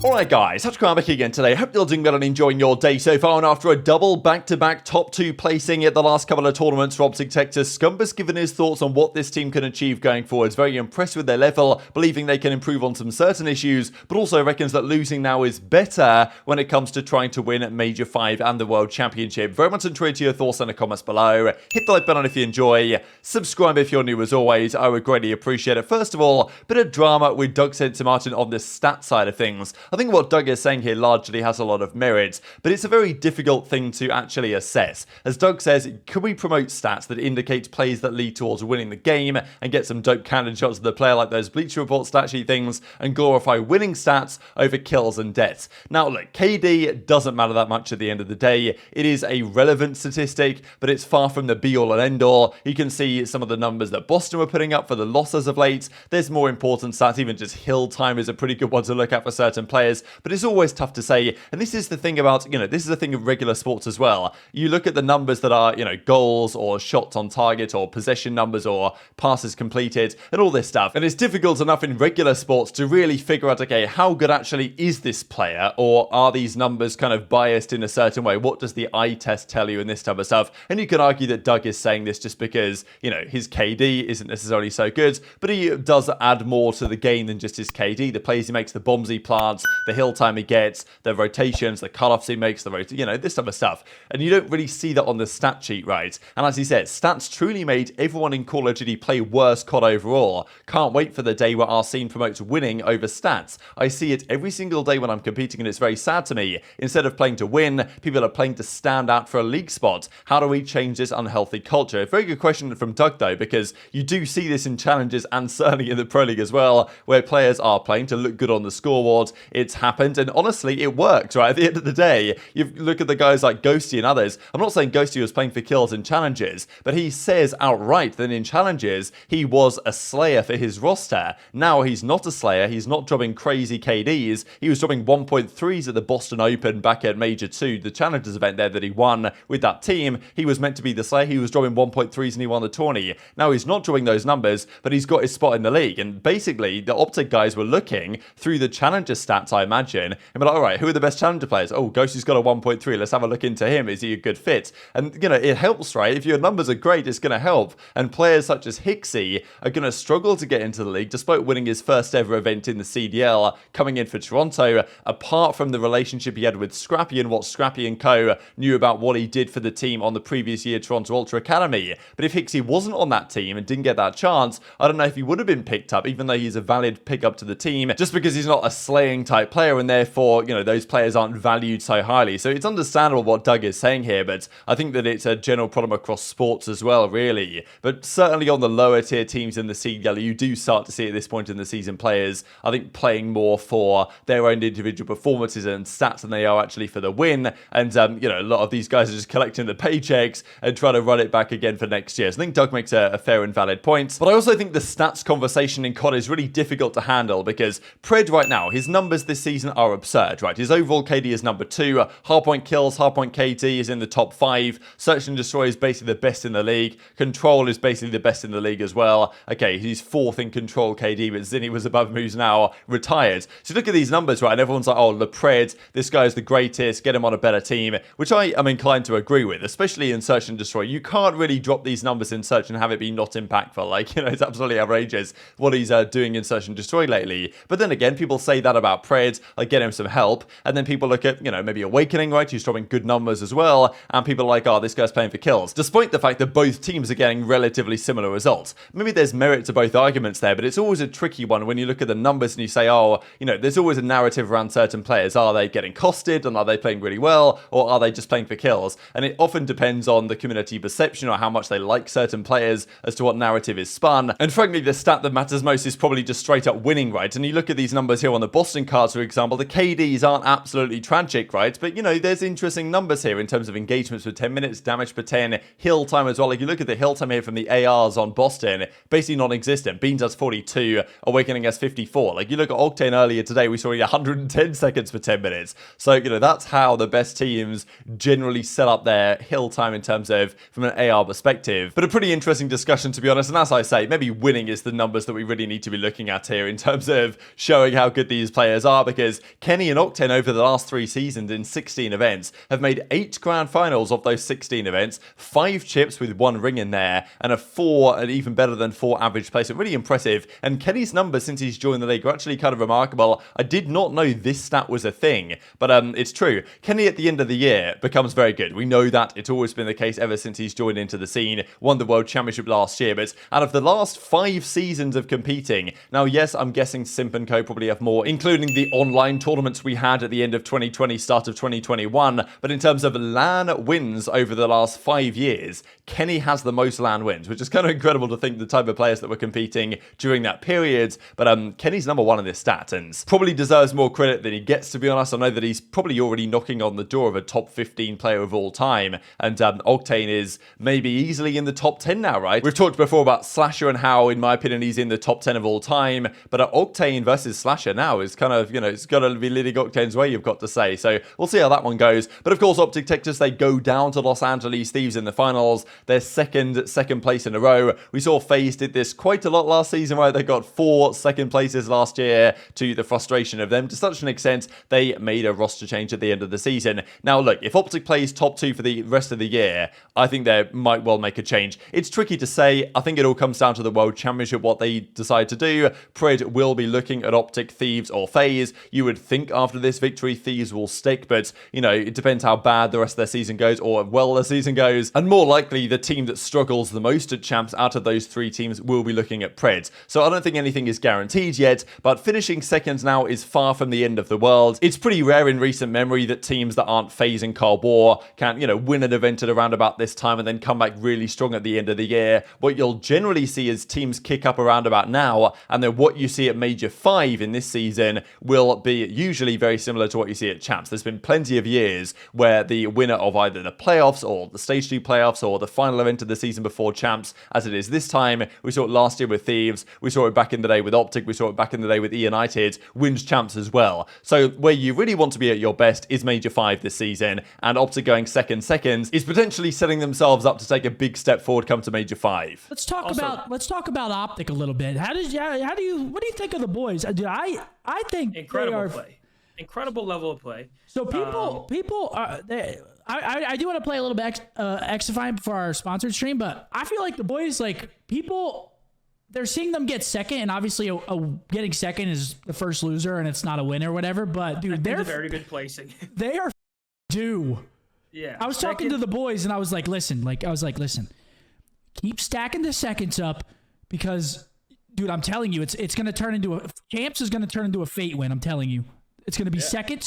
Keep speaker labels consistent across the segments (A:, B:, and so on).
A: Alright guys, TacticalRab back again today. Hope you're doing well and enjoying your day so far. And after a double back-to-back top 2 placing at the last couple of tournaments for OpTic Texas, Scump has given his thoughts on what this team can achieve going forwards. Very impressed with their level, believing they can improve on some certain issues, but also reckons that losing now is better when it comes to trying to win Major 5 and the World Championship. Very much enjoyed your thoughts in the comments below. Hit the like button if you enjoy. Subscribe if you're new as always. I would greatly appreciate it. First of all, bit of drama with Doug Censor Martin on the stat side of things. I think what Doug is saying here largely has a lot of merit, but it's a very difficult thing to actually assess. As Doug says, can we promote stats that indicate plays that lead towards winning the game and get some dope candid shots of the player like those Bleacher Report stat sheet things and glorify winning stats over kills and deaths? Now look, KD doesn't matter that much at the end of the day. It is a relevant statistic, but it's far from the be-all and end-all. You can see some of the numbers that Boston were putting up for the losses of late. There's more important stats, even just hill time is a pretty good one to look at for certain players, but it's always tough to say. And this is the thing about, this is the thing of regular sports as well. You look at the numbers that are, goals or shots on target or possession numbers or passes completed and all this stuff. And it's difficult enough in regular sports to really figure out, okay, how good actually is this player, or are these numbers kind of biased in a certain way? What does the eye test tell you and this type of stuff? And you can argue that Doug is saying this just because, his KD isn't necessarily so good, but he does add more to the game than just his KD. The plays he makes, the bombs he plants, the hill time he gets, the rotations, the cutoffs he makes, this type of stuff. And you don't really see that on the stat sheet, right? And as he said, stats truly made everyone in Call of Duty play worse COD overall. Can't wait for the day where our scene promotes winning over stats. I see it every single day when I'm competing, and it's very sad to me. Instead of playing to win, people are playing to stand out for a league spot. How do we change this unhealthy culture? A very good question from Doug though, because you do see this in challenges and certainly in the Pro League as well, where players are playing to look good on the scoreboard. It's happened, and honestly, it worked, right? At the end of the day, you look at the guys like Ghosty and others. I'm not saying Ghosty was playing for kills in challenges, but he says outright that in challenges, he was a slayer for his roster. Now he's not a slayer. He's not dropping crazy KDs. He was dropping 1.3s at the Boston Open back at Major 2, the challenges event there that he won with that team. He was meant to be the slayer. He was dropping 1.3s and he won the tourney. Now he's not dropping those numbers, but he's got his spot in the league. And basically, the OpTic guys were looking through the challenger stats, I imagine, and be like, all right, who are the best challenger players? Oh, Ghosty's got a 1.3. Let's have a look into him. Is he a good fit? And, it helps, right? If your numbers are great, it's going to help. And players such as Hicksy are going to struggle to get into the league, despite winning his first ever event in the CDL, coming in for Toronto, apart from the relationship he had with Scrappy and what Scrappy and co knew about what he did for the team on the previous year Toronto Ultra Academy. But if Hicksy wasn't on that team and didn't get that chance, I don't know if he would have been picked up, even though he's a valid pickup to the team, just because he's not a slaying type player, and therefore, those players aren't valued so highly. So it's understandable what Doug is saying here, but I think that it's a general problem across sports as well, really. But certainly on the lower tier teams in the CDL, you do start to see at this point in the season players, I think, playing more for their own individual performances and stats than they are actually for the win. And, a lot of these guys are just collecting the paychecks and trying to run it back again for next year. So I think Doug makes a fair and valid point. But I also think the stats conversation in COD is really difficult to handle, because Pred right now, his numbers this season are absurd, right? His overall KD is number 2, hardpoint kills, hardpoint KD is in the top 5, Search and Destroy is basically the best in the league, Control is basically the best in the league as well. Okay, he's 4th in Control KD, but Zinni was above him, who's now retired. So look at these numbers, right? And everyone's like, oh, the Pred, this guy's the greatest, get him on a better team, which I am inclined to agree with, especially in Search and Destroy. You can't really drop these numbers in Search and have it be not impactful. Like, it's absolutely outrageous what he's doing in Search and Destroy lately. But then again, people say that about Pred, like, get him some help, and then people look at, maybe Awakening, right, who's dropping good numbers as well, and people are like, oh, this guy's playing for kills, despite the fact that both teams are getting relatively similar results. Maybe there's merit to both arguments there, but it's always a tricky one when you look at the numbers and you say, oh, there's always a narrative around certain players. Are they getting costed, and are they playing really well, or are they just playing for kills? And it often depends on the community perception or how much they like certain players as to what narrative is spun. And frankly, the stat that matters most is probably just straight up winning, right? And you look at these numbers here on the Boston cards, for example, the KDs aren't absolutely tragic, right? But, there's interesting numbers here in terms of engagements for 10 minutes, damage per 10, hill time as well. Like, you look at the hill time here from the ARs on Boston, basically non-existent. Beans has 42, Awakening has 54. Like, you look at Octane earlier today, we saw 110 seconds for 10 minutes. So, that's how the best teams generally set up their hill time in terms of, from an AR perspective. But a pretty interesting discussion, to be honest. And as I say, maybe winning is the numbers that we really need to be looking at here in terms of showing how good these players are, because Kenny and Octane over the last 3 seasons in 16 events have made 8 grand finals of those 16 events, 5 chips with 1 ring in there, and a 4, and even better than 4 average placement. Really impressive. And Kenny's numbers since he's joined the league are actually kind of remarkable. I did not know this stat was a thing, but it's true. Kenny at the end of the year becomes very good. We know that. It's always been the case ever since he's joined into the scene. Won the World Championship last year, but out of the last 5 seasons of competing, now yes, I'm guessing Simp and Co probably have more, including the online tournaments we had at the end of 2020, start of 2021, but in terms of LAN wins over the last 5 years, Kenny has the most LAN wins, which is kind of incredible to think the type of players that were competing during that period. But Kenny's number 1 in this stat and probably deserves more credit than he gets, to be honest. I know that he's probably already knocking on the door of a top 15 player of all time, and Octane is maybe easily in the top 10 now, right? We've talked before about Slasher and how, in my opinion, he's in the top 10 of all time, but Octane versus Slasher now is kind of, it's got to be leading Octane's way, you've got to say. So we'll see how that one goes. But of course, OpTic Texas, they go down to Los Angeles Thieves in the finals. Their second place in a row. We saw FaZe did this quite a lot last season, right? They got 4 second places last year, to the frustration of them. To such an extent, they made a roster change at the end of the season. Now, look, if OpTic plays top 2 for the rest of the year, I think they might well make a change. It's tricky to say. I think it all comes down to the World Championship, what they decide to do. Pred will be looking at OpTic, Thieves, or FaZe. You would think after this victory, Thieves will stick, but, it depends how bad the rest of their season goes, or well the season goes. And more likely, the team that struggles the most at champs out of those 3 teams will be looking at Pred. So I don't think anything is guaranteed yet, but finishing second now is far from the end of the world. It's pretty rare in recent memory that teams that aren't FaZe and Cold War can, win an event at around about this time and then come back really strong at the end of the year. What you'll generally see is teams kick up around about now, and then what you see at Major 5 in this season will be usually very similar to what you see at champs. There's been plenty of years where the winner of either the playoffs or the stage 2 playoffs or the final event of the season before champs, as it is this time, we saw it last year with Thieves, we saw it back in the day with OpTic, we saw it back in the day with United, wins champs as well. So where you really want to be at your best is Major 5 this season, and OpTic going second is potentially setting themselves up to take a big step forward come to Major 5.
B: Let's talk about OpTic a what do you think of the boys? Dude, I think
C: incredible play. Incredible level of play.
B: So people are I do want to play a little bit Xify before our sponsored stream, but I feel like the boys, they're seeing them get second, and obviously getting second is the first loser and it's not a win or whatever, but dude, they're
C: very good placing.
B: They are due.
C: Yeah.
B: I was talking to the boys and I was like, listen, keep stacking the seconds up, because dude, I'm telling you, it's going to turn into champs is going to turn into a fate win. I'm telling you, it's going to be second,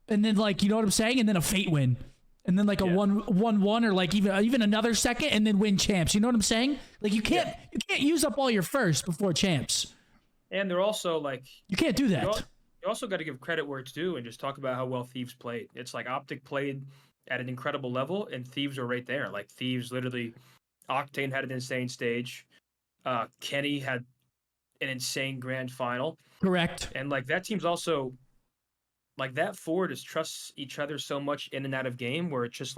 B: and then you know what I'm saying? And then a fate win. And then a 1-1 or even another second, and then win champs. You know what I'm saying? You can't use up all your first before champs.
C: And they're also
B: you can't do that.
C: You also got to give credit where it's due and just talk about how well Thieves played. It's OpTic played at an incredible level, and Thieves were right there. Thieves literally, Octane had an insane stage. Kenny had an insane grand final.
B: Correct.
C: And that team's also that forward is trusts each other so much in and out of game, where it's just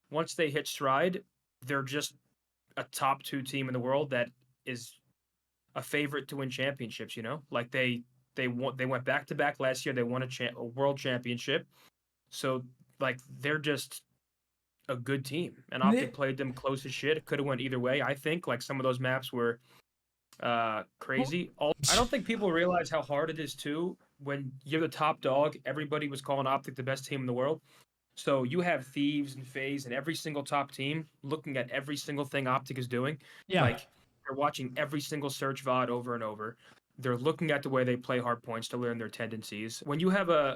C: once they hit stride, they're just a top 2 team in the world that is a favorite to win championships. They went back to back last year. They won a world championship. So they're just a good team, and OpTic played them close as shit. It could have went either way. I think some of those maps were crazy. I don't think people realize how hard it is too. When you're the top dog, everybody was calling OpTic the best team in the world. So you have Thieves and FaZe and every single top team looking at every single thing OpTic is doing.
B: Yeah.
C: They're watching every single search VOD over and over. They're looking at the way they play hard points to learn their tendencies. When you have a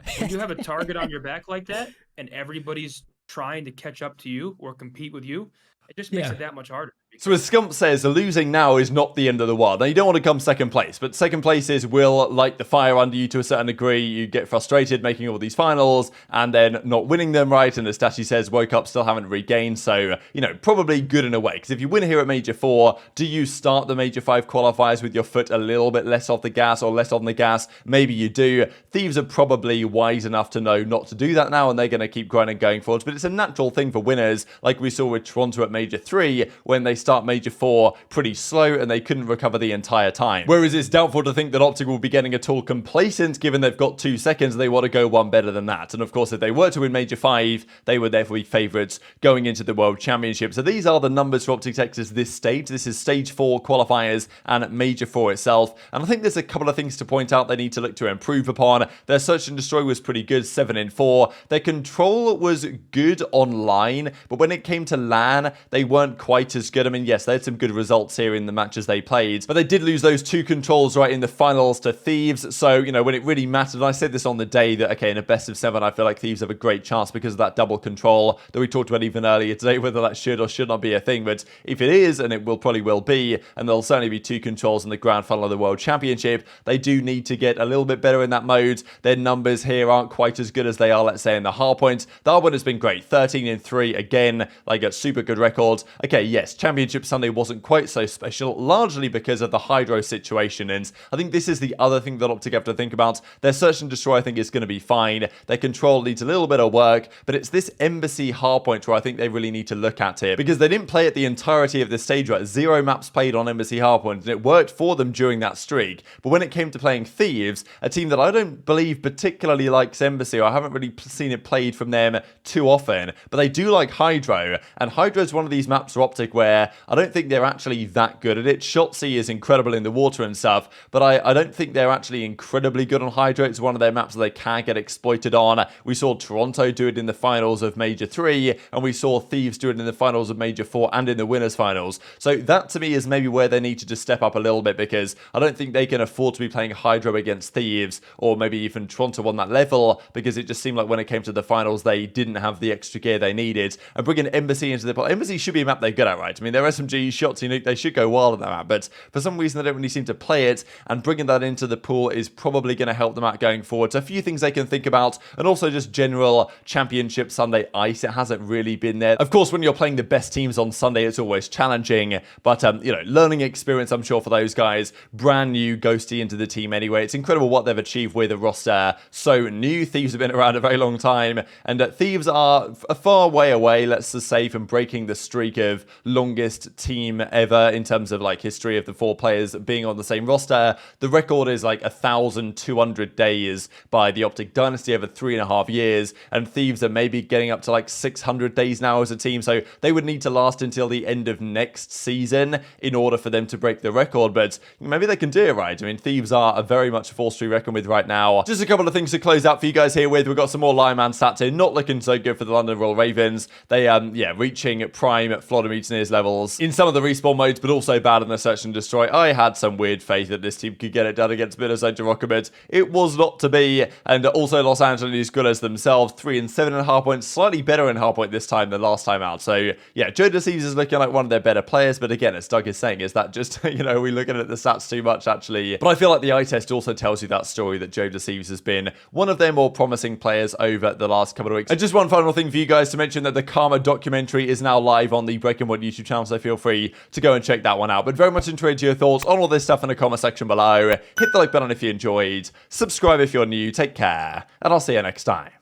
C: target on your back like that, and everybody's trying to catch up to you or compete with you, it just makes it that much harder.
A: So as Scump says, losing now is not the end of the world. Now, you don't want to come second place, but second places will light the fire under you to a certain degree. You get frustrated making all these finals and then not winning them, right? And as Dashy says, woke up, still haven't regained. So, probably good in a way. Because if you win here at Major 4, do you start the Major 5 qualifiers with your foot a little bit less off the gas or less on the gas? Maybe you do. Thieves are probably wise enough to know not to do that now, and they're going to keep grinding going forwards. But it's a natural thing for winners, like we saw with Toronto at Major 3 when they start Major 4 pretty slow and they couldn't recover the entire time. Whereas it's doubtful to think that OpTic will be getting at all complacent given they've got 2 seconds. They want to go one better than that. And of course, if they were to win Major 5, they would therefore be favourites going into the World Championship. So these are the numbers for OpTic Texas this stage. This is Stage 4 qualifiers and Major 4 itself. And I think there's a couple of things to point out they need to look to improve upon. Their Search and Destroy was pretty good, 7 in 4. Their control was good online, but when it came to LAN, they weren't quite as good. I mean, yes, they had some good results here in the matches they played, but they did lose those 2 controls right in the finals to Thieves. So, you know, when it really mattered, and I said this on the day that, okay, in a best of 7, I feel like Thieves have a great chance because of that double control that we talked about even earlier today, whether that should or should not be a thing. But if it is, and it will probably will be, and there'll certainly be 2 controls in the grand final of the World Championship, they do need to get a little bit better in that mode. Their numbers here aren't quite as good as they are, let's say, in the hardpoint. The hardpoint has been great, 13 in 3, again, like a super good record. Okay, yes, Championship Sunday wasn't quite so special, largely because of the Hydro situation, and I think this is the other thing that OpTic have to think about. Their Search and Destroy, I think, is going to be fine. Their control needs a little bit of work, but it's this Embassy hardpoint where I think they really need to look at here, because they didn't play it the entirety of this stage, right? 0 maps played on Embassy hardpoint, and it worked for them during that streak. But when it came to playing Thieves, a team that I don't believe particularly likes Embassy, or I haven't really seen it played from them too often, but they do like Hydro, and Hydro is one of these maps for OpTic where I don't think they're actually that good at it. Shotzzy is incredible in the water and stuff, but I don't think they're actually incredibly good on Hydro. It's one of their maps that they can get exploited on. We saw Toronto do it in the finals of Major 3, and we saw Thieves do it in the finals of Major 4 and in the winners finals. So that to me is maybe where they need to just step up a little bit, because I don't think they can afford to be playing Hydro against Thieves, or maybe even Toronto on that level, because it just seemed like when it came to the finals, they didn't have the extra gear they needed. And bringing Embassy into the... Embassy should be a map they're good at, right? I mean, their SMG, Shotzzy, Nuke, they should go wild at that map, but for some reason they don't really seem to play it, and bringing that into the pool is probably going to help them out going forward. So a few things they can think about, and also just general Championship Sunday ice. It hasn't really been there. Of course, when you're playing the best teams on Sunday, it's always challenging, but, you know, learning experience, I'm sure, for those guys. Brand new Ghosty into the team anyway. It's incredible what they've achieved with a roster so new. Thieves have been around a very long time, and Thieves are a far way away, let's just say, from breaking the streak of longest team ever in terms of, like, history of the 4 players being on the same roster. The record is like 1,200 days by the OpTic Dynasty over 3.5 years, and Thieves are maybe getting up to like 600 days now as a team, so they would need to last until the end of next season in order for them to break the record, but maybe they can do it, right? I mean, Thieves are a very much a force to be reckoned with right now. Just a couple of things to close out for you guys here with. We've got some more lineman stats here, not looking so good for the London Royal Ravens. They, yeah, reaching prime Florida Mutineers levels in some of the respawn modes, but also bad in the Search and Destroy. I had some weird faith that this team could get it done against Minnesota Rokkr, but it was not to be. And also Los Angeles Guerrillas themselves, 3 and 7 in hardpoint, slightly better in hardpoint this time than last time out. So yeah, JoeDeceives is looking like one of their better players, but again, as Doug is saying, is that just, you know, we're looking at the stats too much actually. But I feel like the eye test also tells you that story, that JoeDeceives has been one of their more promising players over the last couple of weeks. And just one final thing for you guys to mention, that the Karma documentary is now live on the Breaking One YouTube channel, so feel free to go and check that one out. But very much intrigued to your thoughts on all this stuff in the comment section below. Hit the like button if you enjoyed, subscribe if you're new, take care, and I'll see you next time.